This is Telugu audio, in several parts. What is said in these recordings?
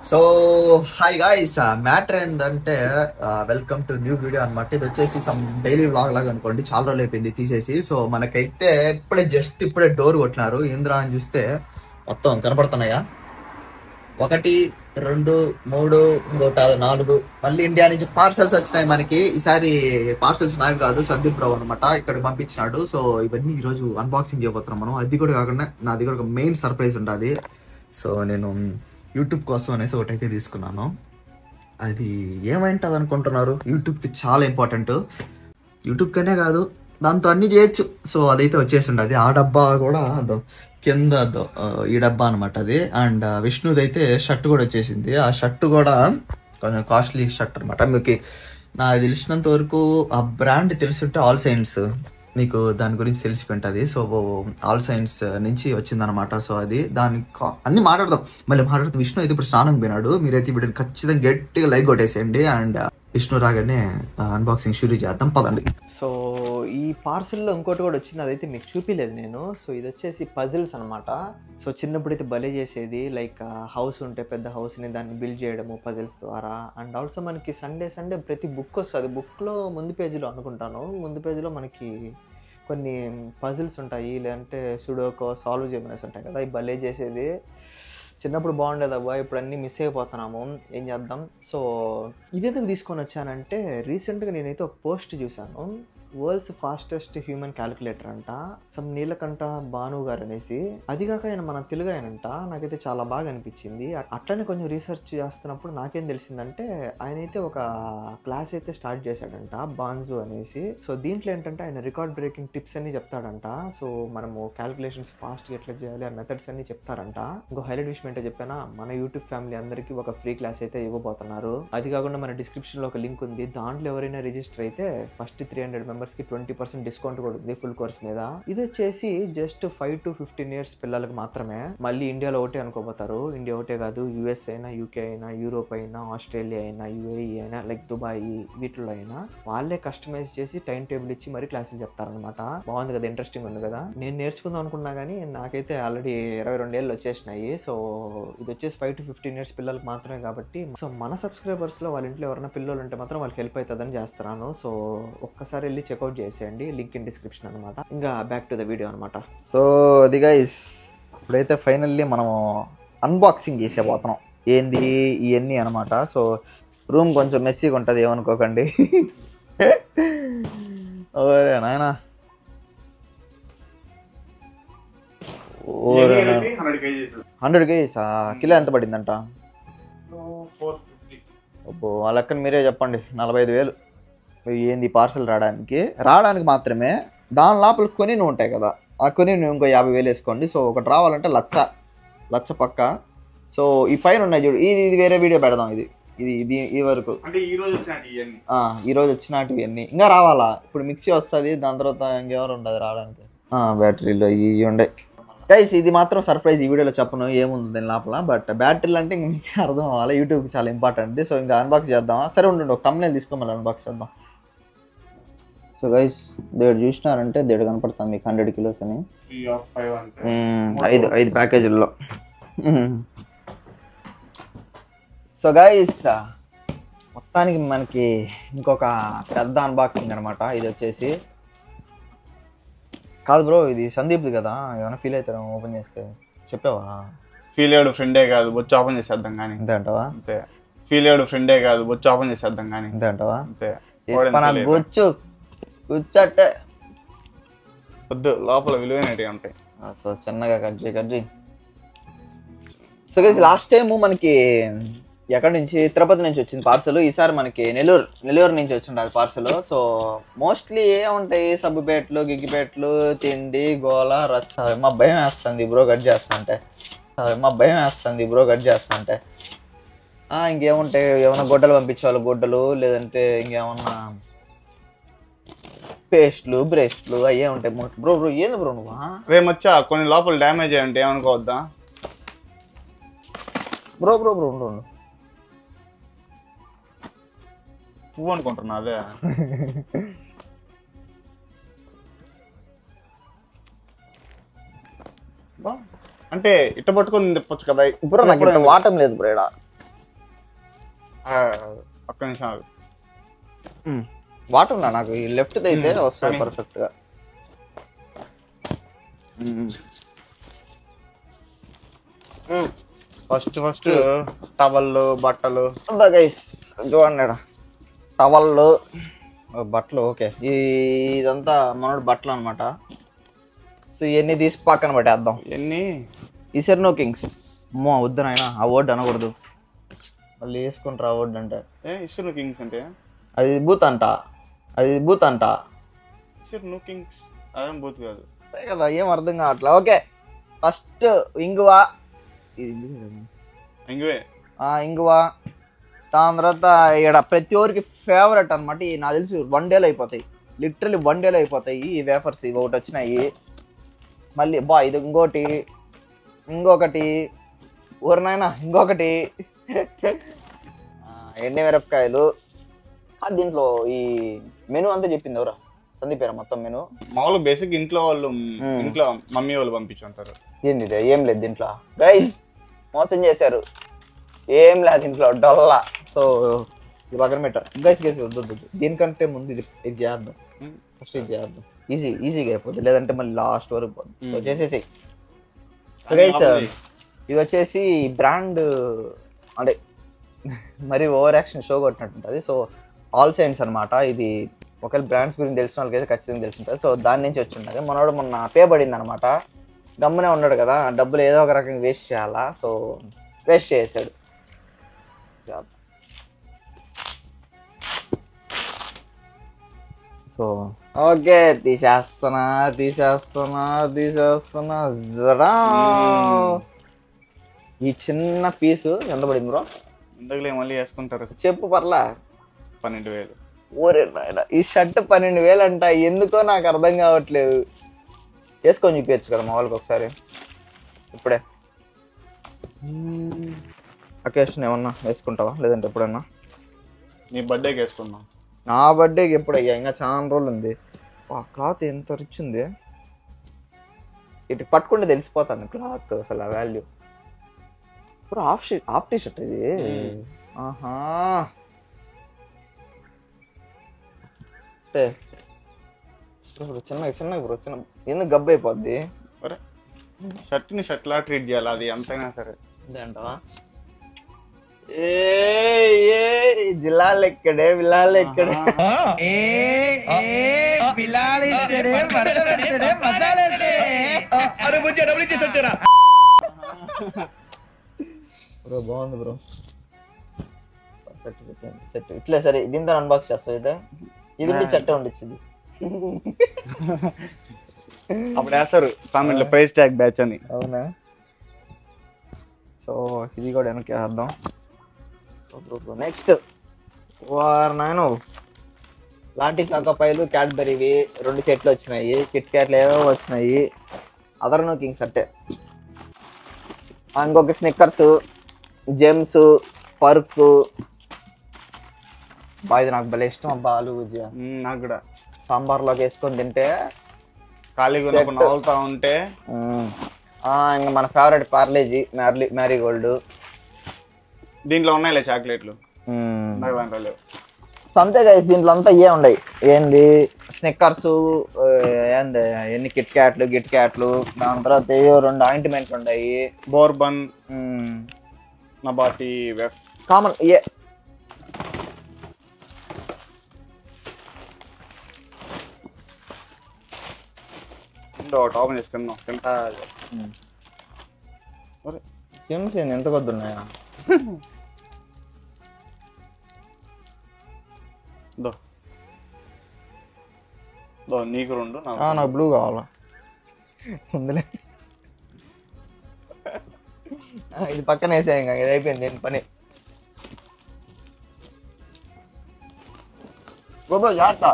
సో హాయ్ గాయ్స్, మ్యాటర్ ఏంటంటే వెల్కమ్ టు న్యూ వీడియో అనమాట. ఇది వచ్చేసి సమ్ డైలీ వ్లాగ్ లాగా అనుకోండి. చాలా రోజులు అయిపోయింది తీసేసి. సో మనకైతే ఇప్పుడే డోర్ కొట్టినారు. ఏంద్రా అని చూస్తే మొత్తం కనపడుతున్నాయా, 1 2 3 ఇంకోటి 4 మళ్ళీ ఇండియా నుంచి పార్సల్స్ వచ్చినాయి మనకి. ఈసారి పార్సల్స్ నావి కాదు, సందీప్ రావు అనమాట ఇక్కడికి పంపించినాడు. సో ఇవన్నీ ఈరోజు అన్బాక్సింగ్ చేయబోతున్నాం మనం. అది కూడా కాకుండా నా దగ్గర ఒక మెయిన్ సర్ప్రైజ్ ఉంటుంది. సో నేను యూట్యూబ్ కోసం అనేసి ఒకటైతే తీసుకున్నాను. అది ఏమైంటుంది అనుకుంటున్నారు? యూట్యూబ్కి చాలా ఇంపార్టెంట్. యూట్యూబ్ కనే కాదు, దాంతో అన్ని చేయొచ్చు. సో అదైతే వచ్చేసి ఉండదు. ఆ డబ్బా కూడా కింద ఈ డబ్బా అనమాట అది. అండ్ విష్ణుది అయితే షర్ట్ కూడా వచ్చేసింది. ఆ షర్ట్ కూడా కొంచెం కాస్ట్లీ షర్ట్ అనమాట. మీకు నాకు తెలిసినంత వరకు ఆ బ్రాండ్ తెలుసుంటే ఆల్ సైన్స్, మీకు దాని గురించి తెలిసిపోయింటుంది. సో ఆల్ సైన్స్ నుంచి వచ్చిందనమాట. సో అది అన్ని మాట్లాడదాం, మళ్ళీ మాట్లాడుతాం. విష్ణు అయితే ఇప్పుడు స్నానం పోయినాడు. మీరైతే ఇప్పుడు ఖచ్చితంగా గట్టిగా లైక్ కొట్టేసేయండి. అండ్ విష్ణు రాగానే అన్బాక్సింగ్ షూరీ చేద్దాం, పదండి. సో ఈ పార్సల్లో ఇంకోటి కూడా వచ్చింది, అదైతే మీకు చూపించలేదు నేను. సో ఇది వచ్చేసి పజిల్స్ అనమాట. సో చిన్నప్పుడైతే భలే చేసేది, లైక్ హౌస్ ఉంటే పెద్ద హౌస్ని దాన్ని బిల్డ్ చేయడము పజిల్స్ ద్వారా. అండ్ ఆల్సో మనకి సండే ప్రతి బుక్ వస్తుంది. బుక్లో ముందు పేజీలో అనుకుంటాను, ముందు పేజీలో మనకి కొన్ని పజిల్స్ ఉంటాయి, లేదంటే సుడోకో సాల్వ్ చేయమనేసి ఉంటాయి కదా. ఈ భలే చేసేది. చిన్నప్పుడు బాగుండేది అబ్బా, ఇప్పుడు అన్నీ మిస్ అయిపోతున్నాము, ఏం చేద్దాం. సో ఇదెందుకు తీసుకొని వచ్చానంటే, రీసెంట్గా నేనైతే ఒక పోస్ట్ చూశాను, వరల్డ్స్ ఫాస్టెస్ట్ హ్యూమన్ క్యాలిక్యులేటర్ అంట, సమ్ నీలకంఠ భాను గారు అనేసి. అది కాక ఆయన మన తెలుగు ఆయనంట. నాకైతే చాలా బాగా అనిపించింది. అట్లనే కొంచెం రీసెర్చ్ చేస్తున్నప్పుడు నాకేం తెలిసిందంటే, ఆయన అయితే ఒక క్లాస్ అయితే స్టార్ట్ చేశాడంట, బాన్జు అనేసి. సో దీంట్లో ఏంటంటే ఆయన రికార్డ్ బ్రేకింగ్ టిప్స్ అన్ని చెప్తాడంట. సో మనము క్యాలిక్యులేషన్స్ ఫాస్ట్గా ఎట్లా చేయాలి, ఆ మెథడ్స్ అన్ని చెప్తారంట. ఇంకో హైలైట్ విషయం ఏంటో చెప్పానా, మన యూట్యూబ్ ఫ్యామిలీ అందరికీ ఒక ఫ్రీ క్లాస్ అయితే ఇవ్వబోతున్నారు. అది కాకుండా మన డిస్క్రిప్షన్లో ఒక లింక్ ఉంది, దాంట్లో ఎవరైనా రిజిస్టర్ అయితే ఫస్ట్ 300 మెంబర్స్కి 20% డిస్కౌంట్ కూడా ఉంది ఫుల్ కోర్స్ మీద. ఇది వచ్చేసి జస్ట్ 5 to 15 years పిల్లలకు మాత్రమే. మళ్ళీ ఇండియాలో ఒకటే అనుకోబోతారు. ఇండియా ఒకటే కాదు, యుఎస్ అయినా, యూకే అయినా, యూరోప్ అయినా, ఆస్ట్రేలియా అయినా, యుఏఈ అయినా, లైక్ దుబాయ్ వీటిలో అయినా వాళ్ళే కస్టమైజ్ చేసి టైం టేబుల్ ఇచ్చి మరీ క్లాసులు చెప్తారనమాట. బాగుంది కదా, ఇంట్రెస్టింగ్ ఉంది కదా. నేను నేర్చుకుందాం అనుకున్నా కానీ నాకైతే ఆల్రెడీ 22 ఏళ్ళు వచ్చేసినాయి. సో ఇది వచ్చేసి 5 to 15 years పిల్లలకు మాత్రమే కాబట్టి, సో మన సబ్స్క్రైబర్స్లో వాళ్ళ ఇంట్లో ఎవరైనా పిల్లలు ఉంటే మాత్రం వాళ్ళకి హెల్ప్ అవుతుందని చేస్తున్నాను. సో ఒక్కసారి వెళ్ళి చెక్అవుట్ చేసేయండి, లింక్ ఇన్ డిస్క్రిప్షన్ అనమాట. ఇంకా బ్యాక్ టు ద వీడియో అనమాట. సో అది గైస్, ఇప్పుడైతే ఫైనల్లీ మనము అన్బాక్సింగ్ చేసేపోతున్నాం. ఏంది ఇవన్నీ అనమాట. సో రూమ్ కొంచెం మెస్సీగా ఉంటుంది, ఏమనుకోకండి. ఓరే నాయనా, 100 kgs కిలో ఎంత పడిందంట? అబ్బో, ఆ లెక్కన మీరే చెప్పండి. 45,000 ఏంది పార్సల్ రావడానికి మాత్రమే. దాని లోపల కొని ఉంటాయి కదా, ఆ కొని ఇంకో 50,000 వేసుకోండి. సో ఒకటి రావాలంటే లచ్చ పక్క. సో ఈ పైన ఉన్నాయి చూడు, ఇది వేరే వీడియో పెడదాం. ఇది ఈ వరకు అంటే ఈ రోజు వచ్చినట్టు ఇవన్నీ ఇంకా రావాలా. ఇప్పుడు మిక్సీ వస్తుంది, దాని తర్వాత ఇంకెవరు ఉండదు రావడానికి. బ్యాటరీలో ఇవి ఉండే గైస్. ఇది మాత్రం సర్ప్రైజ్, ఈ వీడియోలో చెప్పను ఏముంది దీని లోపల. బట్ బ్యాటరీలు అంటే ఇంక మీకు అర్థం అవ్వాలి, యూట్యూబ్కి చాలా ఇంపార్టెంట్. సో ఇంకా అన్బాక్స్ చేద్దామా? సరే ఉండండి, ఒక thumbnail తీసుకో మళ్ళీ అన్బాక్స్ చేద్దాం. సో గైస్, దేడు చూసినారంటే దేడు కనపడుతుంది మీకు 100 kilos అని. 5 ప్యాకేజీల్లో. సో గైస్, మొత్తానికి మనకి ఇంకొక పెద్ద అన్బాక్సింగ్ అనమాట. ఇది వచ్చేసి కాదు బ్రో, ఇది సందీప్ది కదా, ఏమైనా ఫీల్ అవుతారా ఓపెన్ చేస్తే? చెప్పావా? ఫీల్ అయ్యాడు ఫ్రెండే కాదు, బొచ్చు ఓపెన్ చేసేద్దాం కానీ. అంతే అంటావా? అంతే. ఫీల్ అయ్యాడు ఫ్రెండే కాదు, బొచ్చు ఓపెన్ చేసేద్దాం కానీ. అంతే అంటావా? అంతే. బొచ్చు కూర్చోట్టే వద్దు, లోపల విలువైనవి ఉంటాయి. సో చిన్నగా కట్ చేయి. సో గైస్, లాస్ట్ టైం మనకి ఎక్కడి నుంచి, తిరుపతి నుంచి వచ్చింది పార్సల్. ఈసారి మనకి నెల్లూరు నుంచి వచ్చింది అది పార్సల్. సో మోస్ట్లీ ఏముంటాయి, సబ్బుపేటలు, గిగ్గిపేటలు, తిండి, గోల, రచ్చ. మా భయం వేస్తుంది బ్రో కట్ చేస్తుంటే. ఇంకేముంటాయి, ఏమైనా గొడ్డలు పంపించేవాళ్ళు గొడ్డలు, లేదంటే ఇంకేమన్నా పేస్ట్లు, బ్రష్లు అయ్యే ఉంటాయి. బ్రో ఏంది బ్రో నువ్వు రేమొచ్చా కొన్ని లోపల డ్యామేజ్ అయ్యి ఉంటే ఏమనుకోవద్దా బ్రో? పువ్వు అనుకుంటున్నా అదే. అంటే ఇట్ట పట్టుకొని తిప్పొచ్చు కదా. ఇప్పుడు నాకు వాటం లేదు బ్రో. ఒక్క నిమిషం ఆగు. వాటర్ ఉన్నా నాకు ఈ లెఫ్ట్ అయితే వస్తుంది కానీ- పర్ఫెక్ట్ గా. ఫస్ట్ టవల్లు బట్టలు గైస్ చూడండి ఈడ. టవల్లు బట్టలు ఓకే. ఇదంతా మనోడు బట్టలు అనమాట. సో ఇవన్నీ తీసి పక్కన పెట్టేద్దాం. ఎన్ని ఈసర్ నో కింగ్స్. అమ్మో వద్దు నాయన ఆ వర్డ్ అనకూడదు, మళ్ళీ వేసుకుంటారు ఆ వర్డ్ అంటే. ఇసురు కింగ్స్ అంటే అది బూత్ అంట, అది బూత్ అంట. ఇసురు నో కింగ్స్ అదేం బూత్ కాదు అదే కదా, ఏం అర్థం కావట్లా. ఓకే ఫస్ట్ ఇంగువా, ఇది ఇంగువే. ఇంగువా. దాని తర్వాత ఇక్కడ ప్రతి ఒక్కరికి ఫేవరెట్ అనమాట. నాకు తెలిసి 1 డేలో అయిపోతాయి, లిటరలీ 1 డేలో అయిపోతాయి ఈ వేఫర్స్. ఇవి ఒకటి వచ్చినాయి మళ్ళీ బా, ఇది ఇంకొకటి ఊరినైనా ఇంకొకటి ఎండి మిరపకాయలు. దీంట్లో ఈ మెనూ అంతా చెప్పింది ఎవరా సందీప్ పేరా మొత్తం మెనూ. మామూలు బేసిక్ ఇంట్లో వాళ్ళు ఇంట్లో మమ్మీ వాళ్ళు పంపించుంటారు. ఏంది ఇది? ఏం లేదు దీంట్లో గైస్, మోసం చేశారు. ఏం లేదు దీంట్లో డొల్లా. సో ఇది పక్కన పెట్టారు గైస్. వద్దు దీనికంటే ముందు ఇది చేద్దాం. ఫస్ట్ ఇది చేద్దాం, ఈజీగా అయిపోద్ది. లేదంటే మళ్ళీ లాస్ట్ వరకు పోద్ది. సో చేసేసి గైస్ ఇది వచ్చేసి బ్రాండ్ అంటే మరి ఓవర్ యాక్షన్ షో కొట్టినట్టుంటుంది. సో ఆల్ సైన్స్ అనమాట. ఇది ఒకవేళ బ్రాండ్స్ గురించి తెలిసిన వాళ్ళకైతే ఖచ్చితంగా తెలుసుంటుంది. సో దాని నుంచి వచ్చి ఉన్నది. మనోడు మొన్న పే పడింది అనమాట. గమ్మునే ఉన్నాడు కదా, డబ్బులు ఏదో ఒక రకంగా వేస్ట్ చేయాలా. సో వేస్ట్ చేసాడు. సో ఓకే తీసేస్తున్నా. ఈ చిన్న పీసు ఎంత పడింది బ్రో? ఇంతకులే మళ్ళీ వేసుకుంటారు. చెప్పు పర్లా. 12,000. ఓరే నాయన, ఈ షర్ట్ 12,000 అంట. ఎందుకో నాకు అర్థం కావట్లేదు. వేసుకొని చూపించచ్చు కదా మా వాళ్ళకి ఒకసారి ఇప్పుడే. అకేషన్ ఏమన్నా వేసుకుంటావా లేదంటే ఎప్పుడన్నా? నీ బర్త్డేకి వేసుకుందాం. నా బర్త్డేకి ఎప్పుడు అయ్యా? ఇంకా చాలా రోజులు ఉంది. ఆ క్లాత్ ఎంత రిచ్ ఉంది. ఇటు పట్టుకుంటే తెలిసిపోతాను క్లాత్ అసలు ఆ వాల్యూ. ఇప్పుడు హాఫ్ టీ షర్ట్ ఇది. ఆహా, చిన్నగా బ్రో, ఎందుకు గబ్బు అయిపోద్ది? షర్ట్ని షర్ట్లా ట్రీట్ చేయాలి, అది ఎంతైనా సరే. అంటావా? జిల్లాలు ఎక్కడే విలాలు ఎక్కడే. బ్రో బాగుంది బ్రో, సెట్ ఇట్లే. సరే దీంతో అన్బాక్స్ చేస్తావు. ఇది చెట్ట ఉండిచ్చింది. అప్పుడు వేస్తారు కామెంట్లో ప్రైస్ ట్యాగ్ బ్యాచ్ అని. అవునా? సో ఇది కూడా వెనక్కి వేద్దాం. నెక్స్ట్ నాయను లాంటి చాకోపాయలు క్యాడ్బరీవి 2 సెట్లు వచ్చినాయి. కిట్ క్యాట్లు ఏవో వచ్చినాయి. అదర్ నో కింగ్స్ అంటే ఇంకొక స్నిక్కర్స్, జెమ్స్, పర్క్. ఇది నాకు భలే ఇష్టం అబ్బా. ఆలు భుజియా నాకు కూడా సాంబార్లోకి వేసుకొని తింటే ఖాళీగా ఉన్నప్పుడు నవ్వులుతా ఉంటే. ఇంకా మన ఫేవరెట్ పార్లేజీ మ్యారీగోల్డ్. దీంట్లో ఉన్నాయిలే చాక్లెట్లు, నాకు దాంట్లో లేవు. సో అంతే గైస్, దీంట్లో అంతా ఉన్నాయి. ఏంది స్నిక్కర్స్, ఏంది ఎన్ని కిట్ క్యాట్లు. దాని తర్వాత 2 ఆయింట్మెంట్లు ఉన్నాయి. బోర్బన్, నబాటి, వెఫ్ కామన్. ఓపెన్ చేసి తిన్నాం. జెమ్స్ ఏంది ఎంత కొద్ది ఉన్నాయా? నీకు 2, నాకు బ్లూ కావాలా? ఉందిలే, ఇది పక్కన వేసా. ఇంకా ఇది అయిపోయింది దీని పని. గోబో జాగ్రత్త.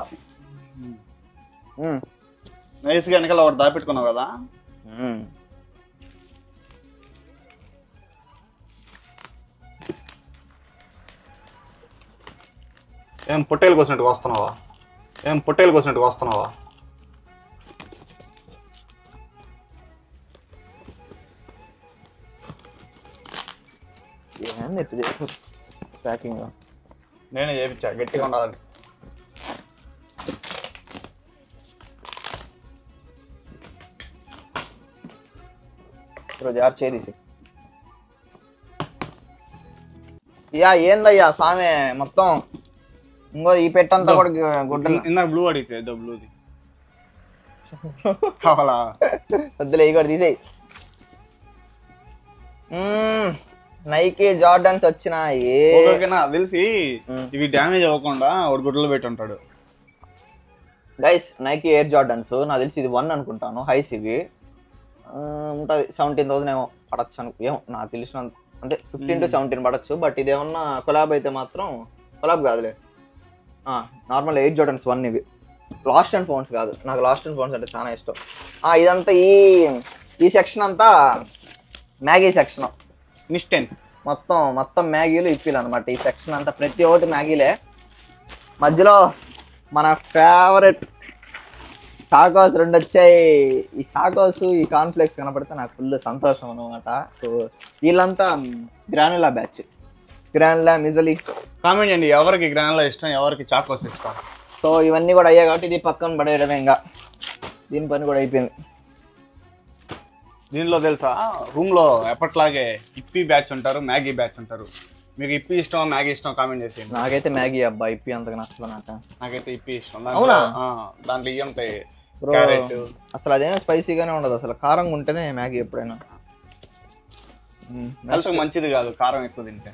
నైస్గా వెనకాల ఒకటి దాపెట్టుకున్నావు కదా. ఏం పొట్టేలు కోసినట్టు వస్తున్నావా? ఏంది ఎట్టు చేస్తారు? ప్యాకింగ్ నేనే చేయించా గట్టిగా ఉండాలని. జార్ చేసి యా ఏందయ్యా సామె మొత్తం ఇంకో ఈ పెట్టంతా కూడా గుడ్డలు. ఇందాక బ్లూ అడిగితే ఏదో బ్లూది కావాలా? వద్దులే ఇక తీసేయి. నైకీ జార్డన్స్ వచ్చినాయి. ఓకేనా తెలిసి ఇవి డ్యామేజ్ అవ్వకుండా ఒకటి గుడ్డలు పెట్టి ఉంటాడు. గైస్ నైకీ ఎయిర్ జార్డన్స్ నాకు తెలిసి ఇది 1 అనుకుంటాను. హైస్ ఇవి ఉంటుంది 17,000 ఏమో పడచ్చు ఏమో నాకు తెలిసినంత, అంటే 15 to 17 పడచ్చు. బట్ ఇది ఏమన్నా కొలాబ్ అయితే మాత్రం కొలాబ్ కాదులే, నార్మల్ ఎయిర్ జార్డన్స్ 1 ఇవి. లాస్ట్ అండ్ ఫౌండ్స్ కాదు, నాకు లాస్ట్ అండ్ ఫౌండ్స్ అంటే చాలా ఇష్టం. ఇదంతా ఈ సెక్షన్ అంతా మ్యాగీ సెక్షన్. నిస్టెన్ మొత్తం మ్యాగీలు ఇప్పిలు అనమాట. ఈ సెక్షన్ అంతా ప్రతి ఒక్కటి మ్యాగీలే. మధ్యలో మన ఫేవరెట్ చాకోస్ 2 వచ్చాయి. ఈ చాకోస్ ఈ కాన్ఫ్లెక్స్ కనపడితే నాకు ఫుల్ సంతోషం అనమాట. సో వీళ్ళంతా గ్రానులా బ్యాచ్, గ్రానులా మిజలీ. కామెంట్ చేయండి ఎవరికి గ్రానులా ఇష్టం, ఎవరికి చాకోస్ ఇష్టం. సో ఇవన్నీ కూడా అయ్యాయి కాబట్టి ఇది పక్కన పడేయడమే, ఇంకా దీని పని కూడా అయిపోయింది. దీనిలో తెలుసా రూమ్ లో ఎప్పట్లాగే ఇప్పి బ్యాచ్ ఉంటారు, మ్యాగీ బ్యాచ్ ఉంటారు. మీకు ఇప్పి ఇష్టం మ్యాగీ ఇష్టం కామెంట్ చేసేయండి. నాకైతే మ్యాగీ అబ్బా, ఇప్పి అంతగా నచ్చదు నాకైతే ఇప్పి ఇష్టం. అవునా? దాంట్లో ఇవి ఉంటాయి బ్రో, క్యారెట్. అసలు అదేమో స్పైసీగానే ఉండదు, అసలు కారంగా ఉంటేనే మ్యాగీ ఎప్పుడైనా. హెల్త్ మంచిది కాదు కారం ఎక్కువ తింటే.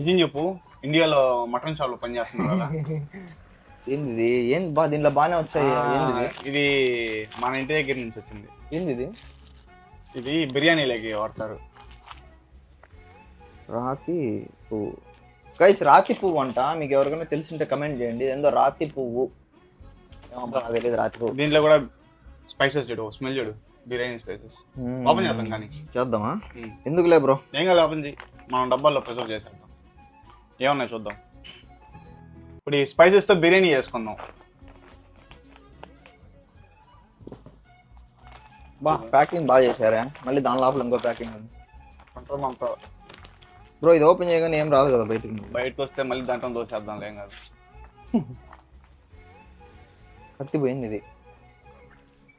నిజం చెప్పు, ఇండియాలో మటన్ షాప్ లో పని చేస్తున్నారు కదా. ఏంది ఏంది బా, దీంట్లో బాగానే వచ్చాయి. ఏంది ఇది మన ఇంటి దగ్గర నుంచి వచ్చింది. ఏంది ఇది బిర్యానీలోకి వాడతారు. రాతి పువ్వు. గైస్ రాతి పువ్వు అంట, మీకు ఎవరికైనా తెలిసింటే కమెంట్ చేయండి. ఏందో రాతి పువ్వు, నాకు తెలియదు రాతి పువ్వు. దీంట్లో కూడా స్పైసెస్ చూడు, స్మెల్ చూడు, బిర్యానీ స్పైసెస్. ఓపెన్ చేద్దాం కానీ. చేద్దామా? ఎందుకులే బ్రో, ఏం కాదు ఓపెన్ చేయి. మనం డబ్బాల్లో ప్రిజర్వ్ చేసేద్దాం, ఏమన్నా చూద్దాం. ఇప్పుడు ఈ స్పైసెస్ తో బిర్యానీ చేసుకుందాం. బా ప్యాకింగ్ బాగా చేశారా? మళ్ళీ దాని లోపల ఇంకో ప్యాకింగ్ ఉంది. కంట్రోల్ అంతా బ్రో ఇది ఓపెన్ చేయగానే ఏం రాదు కదా బయటకు వస్తే మళ్ళీ దాంట్లో దోచేద్దాం. ఏం కాదు. కత్తి పోయింది ఇది.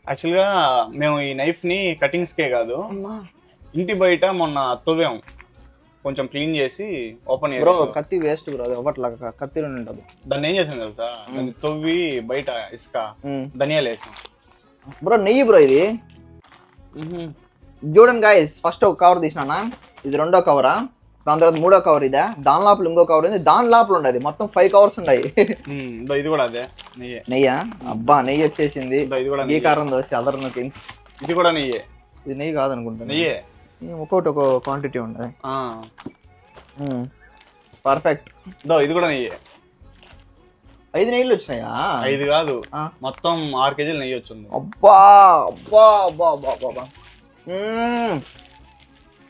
యాక్చువల్గా మేము ఈ నైఫ్ ని కటింగ్స్ కే కాదు, ఇంటి బయట మొన్న తవ్వాం, కొంచెం క్లీన్ చేసి ఓపెన్ బ్రో. కత్తి వేస్ట్ బ్రో, అది ఒకట్లాగా కత్తిలో ఉంటుంది. దాన్ని ఏం చేసాం తెలుసా, దాన్ని తవ్వి బయట ఇసుక ధనియాలు వేసాం. బ్రో నెయ్యి బ్రో ఇది. చూడండి గాయస్, ఫస్ట్ ఒక కవర్ తీసినా, ఇది 2వ కవరా, దాని తర్వాత 3వ కవర్ ఇదే, దాని లోపల ఇంకో కవర్ ఉంది, దాని లోపల ఉండదు, మొత్తం 5 కవర్స్ ఉన్నాయి. ఇది కూడా అదే నెయ్యా? అబ్బా నెయ్యి వచ్చేసింది. ఇది కూడా ఈ కారం దోశ అదర్ కింగ్స్. ఇది కూడా నెయ్యే. ఇది నెయ్యి కాదనుకుంటా. నెయ్యే, ఒక్కొక్కటి ఒక క్వాంటిటీ ఉండదు. పర్ఫెక్ట్. ఇది కూడా నెయ్యే. 5 నెయ్యిలు వచ్చినాయా? 5 కాదు, మొత్తం 6 కేజీలు నెయ్యి వచ్చింది. అబ్బా అబ్బా అబ్బా అబ్బా.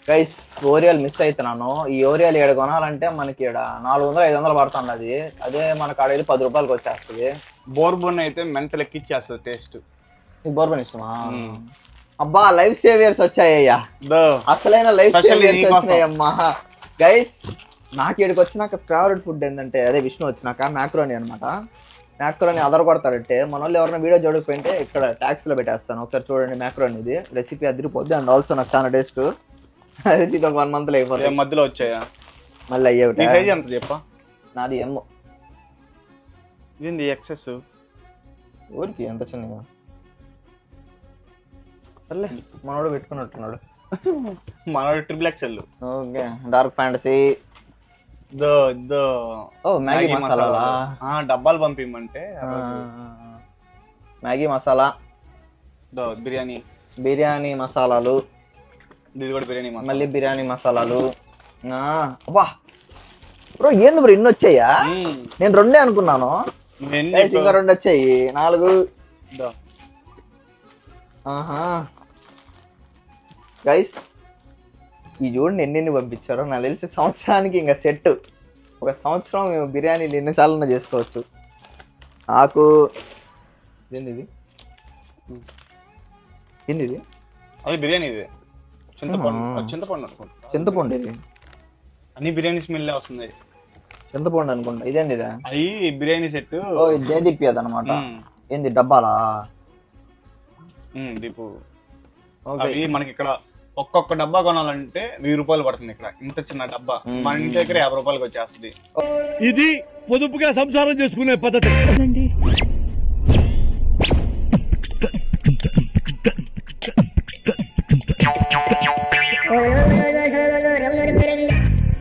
గైస్ ఓరియాలు మిస్ అవుతున్నాను. ఈ ఓరియాలు ఇక్కడ కొనాలంటే మనకి ఇక్కడ 400-500 పడుతుంది. అదే మనకు ఆడ 10 రూపాయలకి వచ్చేస్తుంది. బోర్బన్ అయితే మెంటల్ ఎక్కిచ్చేస్తుంది టేస్ట్. నీకు బోర్బన్ ఇష్టమా? అబ్బా లైఫ్ సేవియర్స్ వచ్చాయ్యా, అసలైన లైఫ్ సేవియర్స్ వచ్చాయమ్మా. గైస్ నాకు ఇక్కడికి వచ్చినాక ఫేవరెట్ ఫుడ్ ఏంటంటే అదే విష్ణు వచ్చినాక మ్యాక్రోని అనమాట. మ్యాక్రోని అదర్ కొడతాడంటే మన వాళ్ళు ఎవరైనా వీడియో చూడకపోయింటే ఇక్కడ ట్యాక్స్ లో పెట్టేస్తాను, ఒకసారి చూడండి. మ్యాక్రోని ఇది రెసిపీ అదిరిపోద్ది. అండ్ ఆల్సో నాకు చాలా టేస్ట్. ఇది ఒక 1 month లో అయిపోతుంది. మధ్యలో వచ్చాయా మళ్ళీ అయ్యే సైజ్ ఎంత చెప్పా? నాది ఎమ్. ఇది ఎక్సెస్. ఊరికి ఎంత చిన్నగా సర్లే, మనోడు పెట్టుకున్నట్టున్నాడు. మనోడు XXL. Okay dark fantasy. Maggi masala డబ్బాలు పంపిమంటే మ్యాగీ మసాలా, బిర్యానీ మసాలాలు, ఇది కూడా బిర్యానీ మసాలా, మళ్ళీ బిర్యానీ మసాలాలు. అబ్బా బ్రో ఏంది బ్రో ఇన్ని వచ్చాయా? నేను 2 అనుకున్నాను, ఇంకా 2 వచ్చాయి. 4. ఆహా గైస్ ఈ చూడండి ఎన్ని పంపించారో. నాకు తెలిసి సంవత్సరానికి ఇంకా సెట్. ఒక సంవత్సరం మేము బిర్యానీలు ఎన్నిసార్లు చేసుకోవచ్చు. నాకు ఏంది ఇది అది బిర్యానీ ఇది చింతపండు ఇది అన్ని బిర్యానీ స్మెల్ వస్తుంది. చింతపండు అనుకుంటా. ఇదేంది ఇది? అది బిర్యానీ సెట్. ఓ ఇదే దిప్పేది అనమాట. ఏంది డబ్బాలా? దీపు అవి మనకి ఇక్కడ ఒక్కొక్క డబ్బా కొనాలంటే 1000 రూపాయలు పడుతుంది. ఇక్కడ ఇంత చిన్న డబ్బా మన ఇంటి దగ్గర 50 రూపాయలకి వచ్చేస్తుంది. ఇది పొదుపుగా సంసారం చేసుకునే పద్ధతి.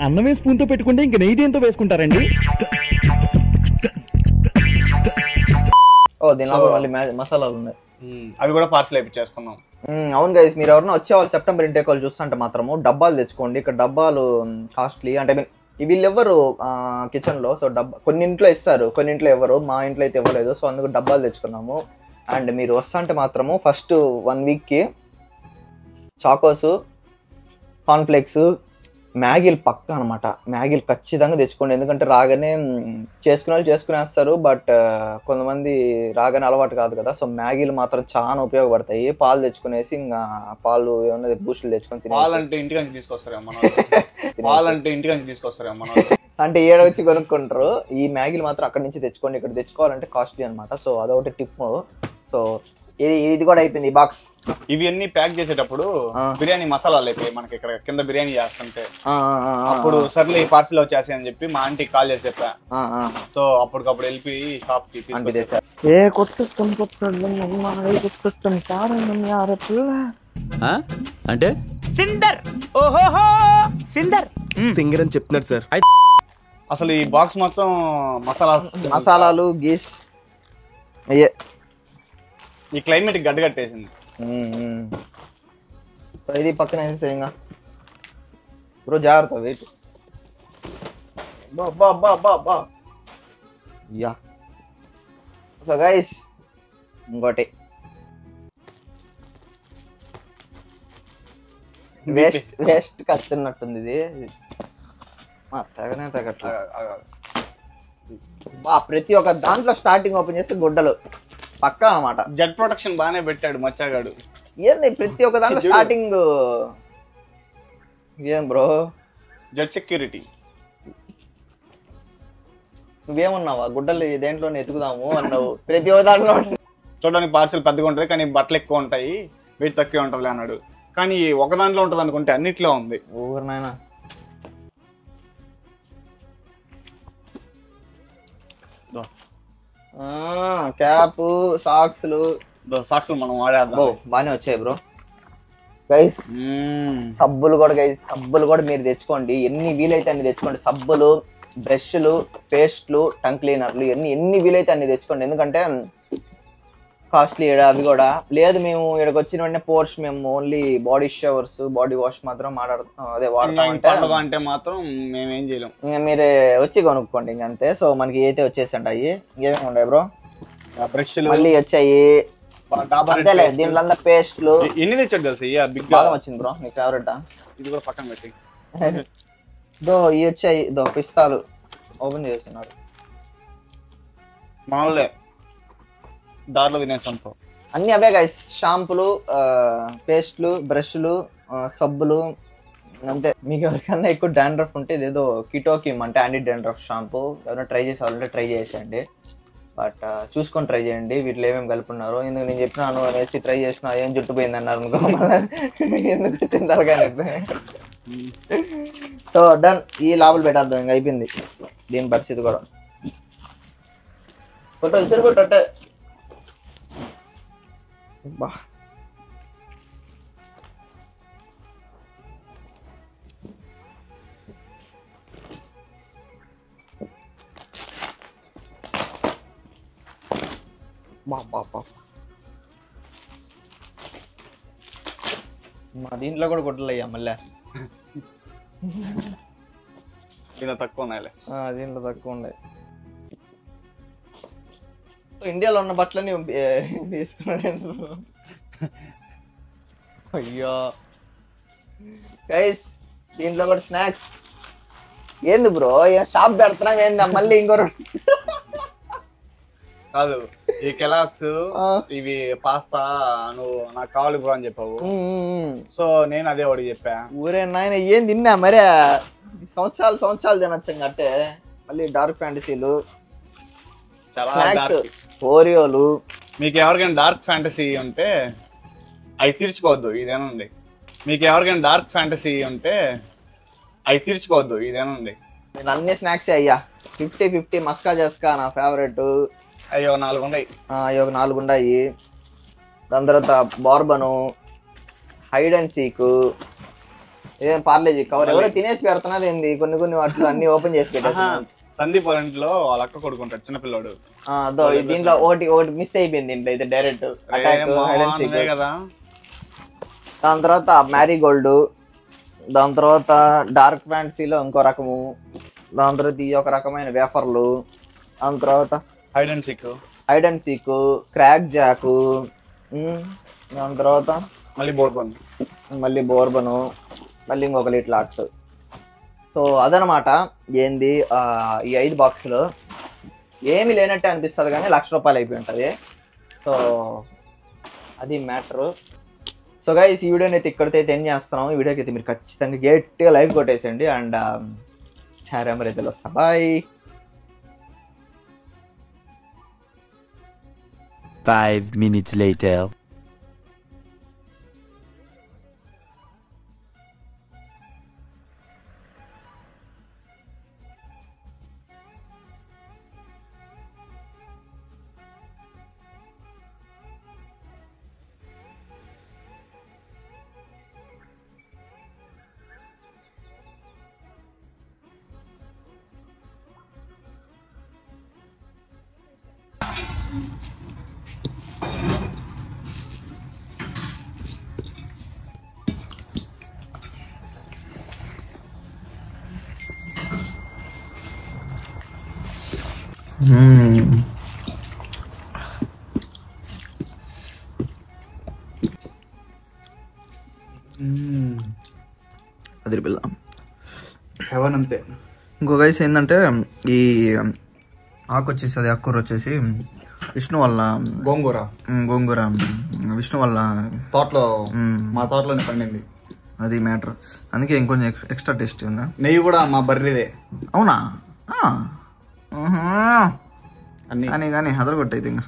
అన్నమే స్పూన్ తో పెట్టుకుంటే ఇంక నెయ్యి దేంతో వేసుకుంటారండి? ఓ దీనిలో మళ్ళీ మసాలాలు ఉన్నాయి. అవి కూడా పార్సల్ అయిపోయి. అవును గైస్, మీరు ఎవరైనా వచ్చేవాళ్ళు సెప్టెంబర్ ఇంటేక్ వాళ్ళు చూస్తుంటే మాత్రము డబ్బాలు తెచ్చుకోండి. ఇక్కడ డబ్బాలు కాస్ట్లీ అంటే వీళ్ళెవ్వరు కిచెన్ లో. సో డబ్బా కొన్ని ఇంట్లో ఇస్తారు, కొన్ని ఇంట్లో ఎవరు. మా ఇంట్లో అయితే ఇవ్వలేదు. సో అందుకు డబ్బాలు తెచ్చుకున్నాము. అండ్ మీరు వస్తుంటే మాత్రము ఫస్ట్ 1 వీక్కి చాకోస్, కార్న్ఫ్లేక్స్, మ్యాగీలు పక్క అనమాట. మ్యాగీలు ఖచ్చితంగా తెచ్చుకోండి. ఎందుకంటే రాగానే చేసుకునే వాళ్ళు చేసుకునేస్తారు. బట్ కొంతమంది రాగానే అలవాటు కాదు కదా. సో మ్యాగీలు మాత్రం చాలా ఉపయోగపడతాయి. పాలు తెచ్చుకునేసి ఇంకా పాలు ఏమన్నా బూస్టులు తెచ్చుకొని పాలంటే ఇంటికి నుంచి తీసుకొస్తారేమో అంటే ఏడ వచ్చి కొనుక్కుంటారు. ఈ మ్యాగీలు మాత్రం అక్కడి నుంచి తెచ్చుకోండి. ఇక్కడ తెచ్చుకోవాలంటే కాస్ట్లీ అనమాట. సో అదొకటి టిప్. సో ఇది కూడా అయిపోయింది ఈ బాక్స్. ఇవి అన్ని ప్యాక్ చేసేటప్పుడు బిర్యానీ మసాలాలు అయిపోయి మనకి ఇక్కడ కింద బిర్యానీ చేస్తుంటే అప్పుడు సర్లే ఈ పార్సిల్ వచ్చేసి అని చెప్పి మా ఆంటీ కాల్ చేసి చెప్పా. సో అప్పటికప్పుడు వెళ్ళి షాప్ కి అంటే సిందర్. ఓహోహో సిందర్ సింగర్ అని చెప్తున్నారు సార్. అసలు ఈ బాక్స్ మొత్తం మసాలాలు గీస్ అయ్యే. ఈ క్లైమేట్ గడ్డగట్టేసింది. ఇది పక్కన వేసేసేయంగా బ్రో, జాగ్రత్త వెయిట్. బా యా. సో గైస్ ఇంకోటి వేస్ట్ కత్తున్నట్టుంది ఇది. తెగనే తగ్గట్లా. ప్రతి ఒక్క దాంట్లో స్టార్టింగ్ ఓపెన్ చేస్తే గుడ్డలు పక్కా అనమాట. జెట్ ప్రొటెక్షన్ బాగానే పెట్టాడు మచ్చాగాడు. ఏంది ప్రతి ఒక్క దాంట్లో స్టార్టింగ్ ఏం బ్రో? Jet security. నువ్వేమన్నావా గుడ్డలు దేంట్లోనే ఎతుకుదాము అన్నావు. ప్రతి ఒక్క దాంట్లో చూడడానికి పార్సల్ పెద్దగా ఉంటుంది కానీ బట్టలు ఎక్కువ ఉంటాయి, వెయిట్ తక్కువ ఉంటుంది అన్నాడు. కానీ ఒక దాంట్లో ఉంటుంది అనుకుంటే అన్నిట్లో ఉంది. ఊరినైనా క్యాప్, సాక్స్లు మనం వాడేద్దాం. బాగానే వచ్చాయి బ్రో. గైస్ సబ్బులు కూడా మీరు తెచ్చుకోండి. ఎన్ని వీలైతే అన్ని తెచ్చుకోండి. సబ్బులు, బ్రష్లు, పేస్ట్లు, టంగ్ క్లీనర్లు ఎన్ని వీలైతే అన్ని తెచ్చుకోండి. ఎందుకంటే కాస్ట్లీ అవి కూడా లేదు. మేము ఇక్కడికి వచ్చిన వెంటనే పోర్ష్ మేము only body showers, body wash మాత్రం వాడతాం అంటే మాత్రం మేమేం చేయలేం. ఇంకా మీరే వచ్చి కొనుక్కోండి ఇంకంతే. సో మనకి అయితే వచ్చేసంటాయి. ఇంకేమేమి ఉన్నాయి బ్రో? బ్రష్లు మళ్ళీ వచ్చాయి. దీంట్లో పేస్ట్లు ఎన్ని తెచ్చాడు తెలుసు. బాదం వచ్చింది బ్రో, మీ ఫేవరెట్. ఇది కూడా పక్కన పెట్టి ఇవి వచ్చాయి. పిస్తాలు ఓపెన్ చేస్తున్నారు మామూలే, దారిలో తినేసాం. అన్ని అవే గైస్. షాంపులు, పేస్ట్లు, బ్రష్లు, సబ్బులు అంతే. మీకు ఎవరికన్నా ఎక్కువ డాండ్రఫ్ ఉంటే ఇదేదో కిటోకిమ్ అంటే యాంటీ డాండ్రఫ్ షాంపూ. ఎవరైనా ట్రై చేసేవాళ్ళంటే ట్రై చేసేయండి. బట్ చూసుకొని ట్రై చేయండి వీటిలో ఏమేమి కలుపున్నారు. ఎందుకు నేను చెప్పినాను అనేసి ట్రై చేసిన ఏం జుట్టు పోయింది అన్నారు అనుకో, ఎందుకు వచ్చింది తలగానే. So done. ఈ లాభాలు పెట్టేద్దాం, ఇంకా అయిపోయింది దీని పరిస్థితి కూడా. కొట్ట ఇసరి కొట్టే బా. మా దీంట్లో కూడా కొట్టలయ్యా మళ్ళీ. దీంట్లో తక్కువ ఉన్నాయి. దీంట్లో తక్కువ ఉన్నాయి. ఇండియాలో ఉన్న బట్టలని వేసుకున్నాడు. అయ్యో గైస్ దీంట్లో కూడా స్నాక్స్. ఏంది బ్రో షాప్ పెడుతున్నాం ఏందా మళ్ళీ ఇంకో కాదు ఈ కెలాక్స్ ఇవి పాస్తా నువ్వు నాకు కావాలి బ్రో అని చెప్పావు. సో నేను అదే వాడికి చెప్పా. ఊరే నాయన ఏం తిన్నా మరే సంవత్సరాలు తినొచ్చు అంటే. మళ్ళీ డార్క్ ఫ్యాంటసీలు, స్నాక్స్, ఓరియోలు. మీకు ఎవరికైనా డార్క్ ఫ్యాంటసీ ఉంటే అవి తీర్చుకోవద్దు ఇదేనండి. మీకు ఎవరికైనా డార్క్ ఫ్యాంటసీ ఉంటే అవి తీర్చుకోవద్దు ఇదేనండి. నేను అన్ని స్నాక్స్ అయ్యా 50-50 మస్కా చేసుకా నా ఫేవరెట్. అయ్యో 4 ఉన్నాయి. అయ్యో 4 ఉన్నాయి. దాని తర్వాత బార్బను, హైడ్ అండ్ సీక్, ఏం పార్లేజీ కవర్ ఎవరో తినేసి పెడుతున్నారు ఏంది కొన్ని వాటిలో అన్ని ఓపెన్ చేసి పెట్టారు. సందీప్ వాళ్ళ ఇంట్లో వాళ్ళ అక్క కొడుకుంటాడు చిన్నపిల్లాడు. దీంట్లో ఒకటి మిస్ అయిపోయింది. దీంట్లో అయితే డైరెక్ట్ హైడ్ అండ్ సీక్ కదా. దాని తర్వాత మ్యారీగోల్డ్, దాని తర్వాత డార్క్ ఫ్యాంటసీలో ఇంకో రకము, దాని తర్వాత ఈ ఒక రకమైన వేఫర్లు, దాని తర్వాత హైడ్ అండ్ సీక్, క్రాక్ జాకు, దాని తర్వాత మళ్ళీ బోర్బను, మళ్ళీ ఇంకొక లిటిల్ ఆర్ట్స్. సో అదనమాట ఏంది ఈ 5 బాక్సులు. ఏమి లేనట్టే అనిపిస్తుంది కానీ ₹1,00,000 అయిపోయి ఉంటుంది. సో అది మ్యాటరు. సో గైస్ ఈ వీడియోని అయితే ఇక్కడితో అయితే ఎండ్ చేస్తున్నాం. ఈ వీడియోకి అయితే మీరు ఖచ్చితంగా గట్టిగా లైక్ కొట్టేసండి. అండ్ చారా మరి అయితే వస్తాం. బాయ్. 5 minutes later. అది పిల్ల హెవెన్ అంతే. ఇంకో గైస్ ఏంటంటే ఈ ఆకు వచ్చేసి అది ఆకుకూర వచ్చేసి విష్ణు వాళ్ళ గోంగూర విష్ణు వాళ్ళ తోటలో మా తోటలోనే పండింది. అది మ్యాటర్. అందుకే ఇంకొంచెం ఎక్స్ట్రా టేస్ట్ ఉందా. నెయ్యి కూడా మా బర్రెదే. అవునా? కానీ అదరగొట్టయితే ఇంకా